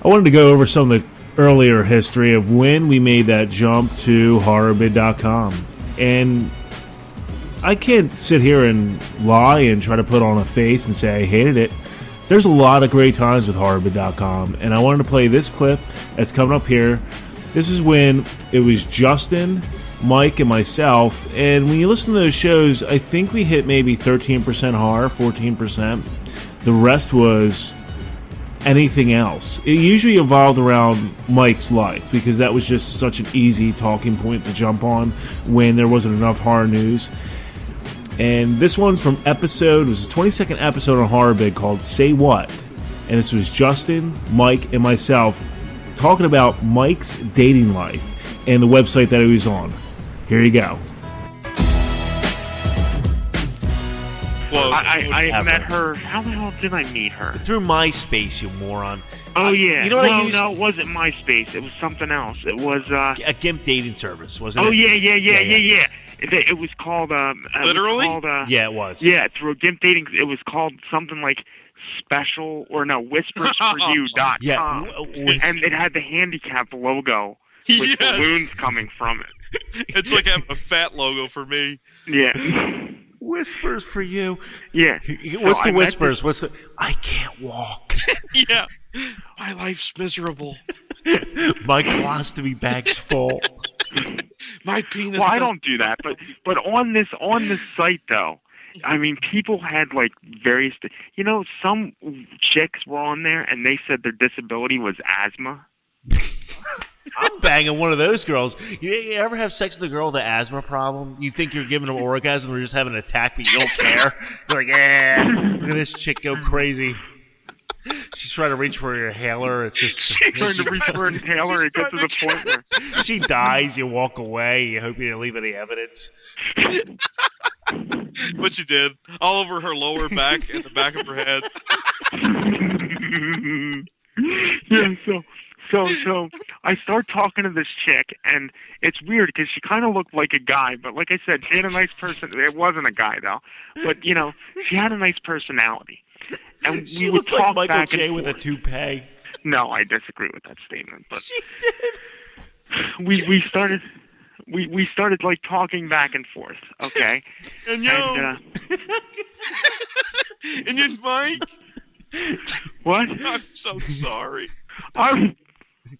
I wanted to go over some of the earlier history of when we made that jump to horrorbid.com. And I can't sit here and lie and try to put on a face and say I hated it. There's a lot of great times with horrorbid.com, and I wanted to play this clip that's coming up here. This is when it was Justin, Mike, and myself, and when you listen to those shows, I think we hit maybe 13% horror, 14%. The rest was anything else. It usually evolved around Mike's life, because that was just such an easy talking point to jump on when there wasn't enough horror news. And this one's from it was a 22nd episode on Horrorbid called Say What? And this was Justin, Mike, and myself talking about Mike's dating life and the website that he was on. Here you go. Well, I met her. How the hell did I meet her? Through MySpace, you moron. Oh, yeah. You know what I used? No, it wasn't MySpace. It was something else. It was, a GIMP dating service, wasn't it? Oh, yeah. It was called, Literally? Yeah, it was. Yeah, through a GIMP dating, it was called something like Whispers4U.com. Yeah. And it had the handicap logo with balloons coming from it. It's like a fat logo for me. Yeah. Whispers for you. Yeah. What's the whispers? What's the... I can't walk. Yeah. My life's miserable. My colostomy bag's full. My penis. Well, I don't do that, but on this site though, I mean, people had like various. Some chicks were on there and they said their disability was asthma. I'm banging one of those girls. You ever have sex with a girl with an asthma problem? You think you're giving them an orgasm or you're just having an attack, but you don't care. You're like, yeah, look at this chick go crazy. She's trying to reach for her inhaler. It's just She's trying to reach for her inhaler and get to the point where she dies. You walk away. You hope you didn't leave any evidence. But you did. All over her lower back and the back of her head. Yeah. So I start talking to this chick, and it's weird because she kind of looked like a guy, but like I said, she had a nice person. It wasn't a guy though, but she had a nice personality. And she we would looked talk like Michael back J. and with a forth. toupee. No, I disagree with that statement. But She did. we started like talking back and forth. Okay. And and Mike. What? I'm so sorry.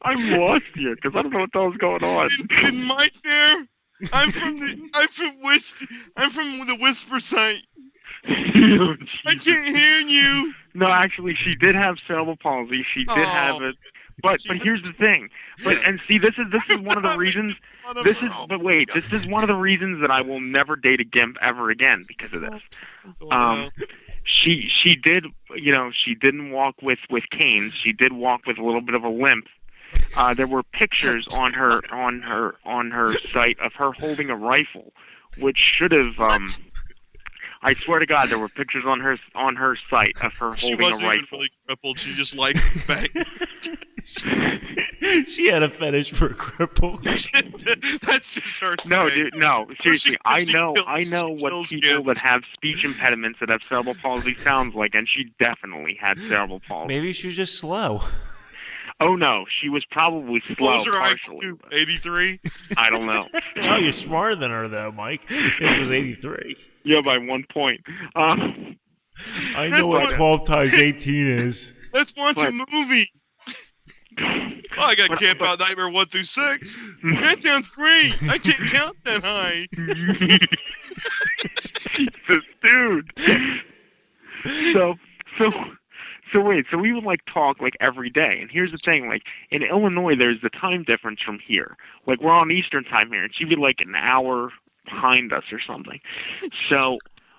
I'm lost here because I don't know what the hell's going on. Did Mike there? I'm from the Whisper site. I can't hear you. No, actually, she did have cerebral palsy. She did have it. But here's the thing. And see, this is one of the reasons. This is one of the reasons that I will never date a GIMP ever again because of this. She did, she didn't walk with canes. She did walk with a little bit of a limp. There were pictures on her site of her holding a rifle, which should have. I swear to God, there were pictures on her site of her holding a rifle. She wasn't even really crippled. She just liked bang. She had a fetish for cripples. That's just her thing. No, dude, no. Seriously, I know what kills people kids. that have speech impediments that have cerebral palsy sounds like, and she definitely had cerebral palsy. Maybe she was just slow. Oh no, she was probably slow What was her partially. IQ? 83? I don't know. Oh, you're smarter than her, though, Mike. It was 83. Yeah, by 1 point. I know what 12 times 18 is. Let's watch a movie. Oh, I got Camp Out Nightmare 1 through 6. That sounds great. I can't count that high. Jesus, dude. So wait, so we would like talk like every day, and here's the thing, like in Illinois there's the time difference from here. Like we're on Eastern time here, and she'd be like an hour behind us or something. So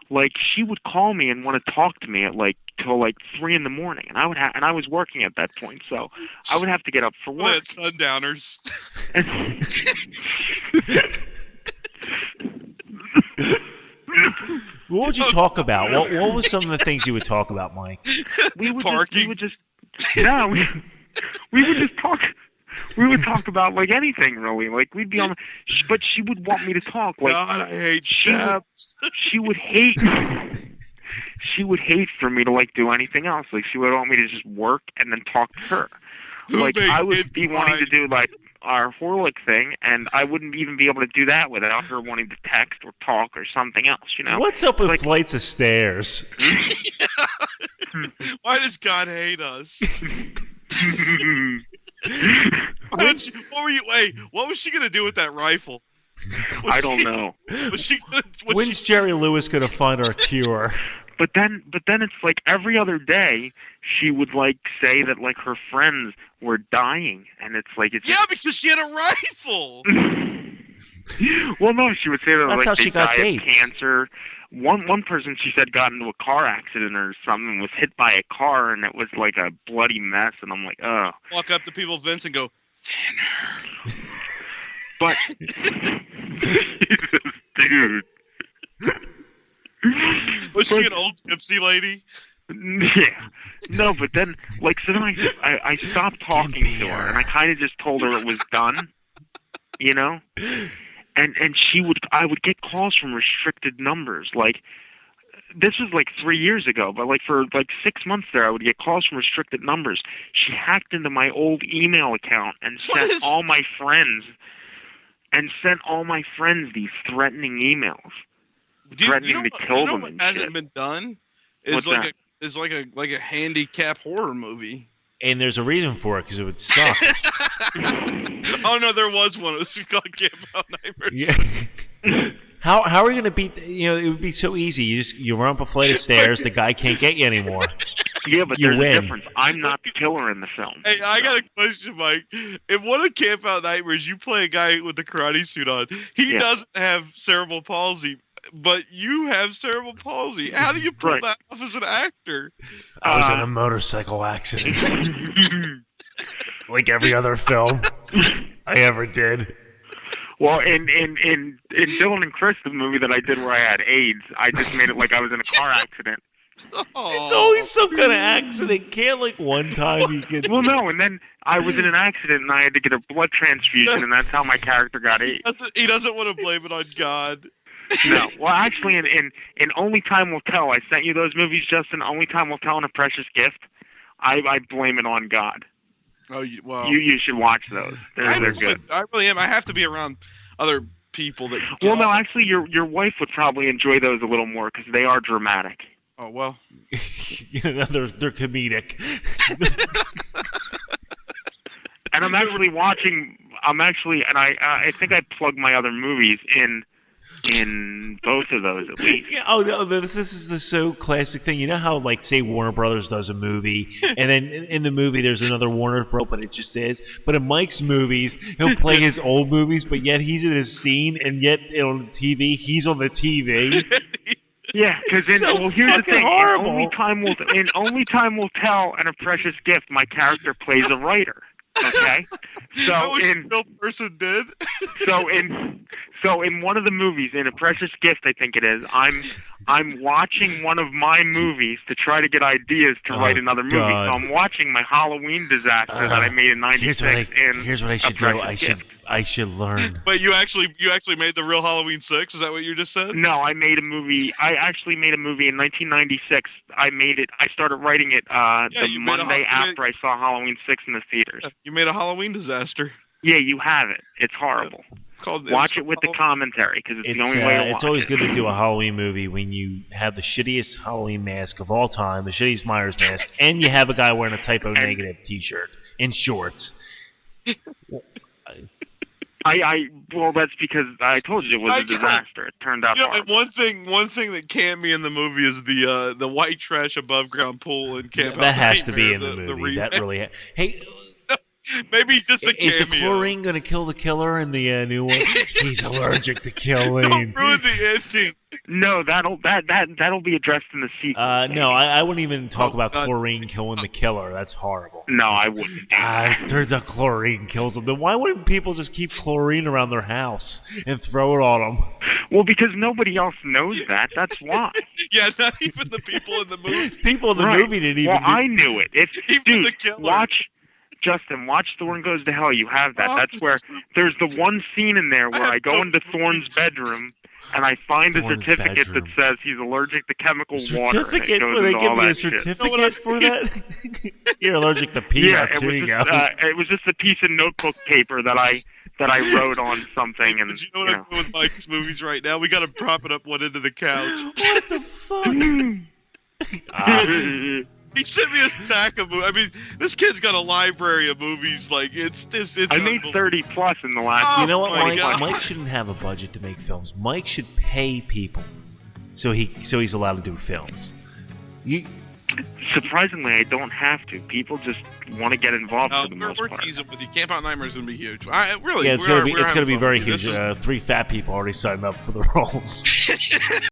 like she would call me and want to talk to me at like till like 3 in the morning, and I was working at that point, so I would have to get up for work. Sundowners. What would you talk about? What was some of the things you would talk about, Mike? We would just talk. We would talk about like anything really. Like we'd be on, but she would want me to talk. Like God, I hate steps. She would hate. She would hate for me to like do anything else. Like she would want me to just work and then talk to her. Like, I would it be wanting to do, like, our Horlick thing, and I wouldn't even be able to do that without her wanting to text or talk or something else, you know? What's up with Like, flights of stairs? Why does God hate us? What was she gonna do with that rifle? I don't know. When's Jerry Lewis gonna find our cure? But then it's like every other day she would like say that like her friends were dying, and it's like it's because she had a rifle. Well, no, she would say that That's how like they she got died dates. of cancer. One person she said got into a car accident or something, was hit by a car, and it was like a bloody mess. And I'm like, oh. Walk up to people, Vince, and go thinner. But Jesus, dude. Was she an old tipsy lady? Yeah. No, but then, like, so then I stopped talking to her, and I kind of just told her it was done, you know? And I would get calls from restricted numbers. Like, this was like 3 years ago, but like for like 6 months there, I would get calls from restricted numbers. She hacked into my old email account and sent all my friends these threatening emails. Threatening to kill them what and hasn't shit. been done What's that? is like a handicap horror movie. And there's a reason for it, because it would suck. Oh no, there was one. It was called Camp Out Nightmares. Yeah. How are we gonna beat? You know, it would be so easy. You run up a flight of stairs. The guy can't get you anymore. Yeah, but You there's win. a difference. I'm not the killer in the film. Hey, I got a question, Mike. In one of Camp Out Nightmares, you play a guy with the karate suit on. He doesn't have cerebral palsy, but you have cerebral palsy. How do you pull that off as an actor? I was in a motorcycle accident, like every other film I ever did. Well, in Dylan and Chris, the movie that I did where I had AIDS, I just made it like I was in a car accident. It's always some kind of accident. Can't like one time you get. Well, no, and then I was in an accident and I had to get a blood transfusion, and that's how my character got AIDS. He doesn't want to blame it on God. No, well, actually, in Only Time Will Tell, I sent you those movies, Justin. Only Time Will Tell and A Precious Gift. I blame it on God. Oh, well. You should watch those. They're good. I really am. I have to be around other people that. Well, no, actually, your wife would probably enjoy those a little more because they are dramatic. Oh well. They're comedic. And I'm actually, and I think I plugged my other movies in both of those at least. Yeah, oh no, this is the so classic thing. You know how, like, say Warner Brothers does a movie, and then in the movie there's another Warner Bros., but it just is. But in Mike's movies, he'll play his old movies, but yet he's in his scene, and yet on TV, he's on the TV. Yeah, because here's the thing. Horrible. In Only Time Will Tell and A Precious Gift, my character plays a writer. Okay, so in real person did. So in one of the movies, in A Precious Gift, I think it is, I'm watching one of my movies to try to get ideas to write another movie. God. So I'm watching my Halloween disaster that I made in '96. Here's what I should do. I should learn. But you actually made the real Halloween 6? Is that what you just said? No, I made a movie. I actually made a movie in 1996. I made it. I started writing it the Monday after I saw Halloween 6 in the theaters. You made a Halloween disaster. Yeah, you have it. It's horrible. Watch it with the commentary because it's the only way to watch it. It's always good to do a Halloween movie when you have the shittiest Halloween mask of all time, the shittiest Myers mask, and you have a guy wearing a typo negative T-shirt and shorts. Well, that's because I told you it was a disaster. It turned out horrible. And one thing that can't be in the movie is the white trash above ground pool and Camp Out That has to Nightmare, be in the movie. That really. Hey. Maybe just a cameo. Is the chlorine going to kill the killer in the new one? He's allergic to killing. Don't ruin the ending. No, that'll be addressed in the sequel. No, I wouldn't even talk about chlorine killing the killer. That's horrible. No, I wouldn't. Turns out chlorine kills them. Then why wouldn't people just keep chlorine around their house and throw it on them? Well, because nobody else knows that. That's why. Yeah, not even the people in the movie. People in the movie didn't even. Well, I knew it. Even the killer. Justin, watch Thorne Goes to Hell. You have that. That's where there's the one scene in there where I go into Thorne's bedroom and I find a Go in his certificate that bedroom. says he's allergic to chemical water. And it Certificate? goes Will they into give all me a that shit. certificate for that? You're allergic to peanuts. Yeah, Here you go. it was just a piece of notebook paper that I wrote on something, and But you know what I'm doing with Mike's movies right now? We got to prop it up one end of the couch. What the fuck? He sent me a stack of movies. I mean, this kid's got a library of movies. Like it's I made 30 plus in the last. Oh, You know what, my Mike? God. Mike shouldn't have a budget to make films. Mike should pay people, so he's allowed to do films. Surprisingly, I don't have to. People just want to get involved for the most we're part. teasing with you. Camp Out Nightmare's gonna be huge. Really, Yeah, it's we're gonna be having very fun with huge. you. This is- 3 fat people already signed up for the roles.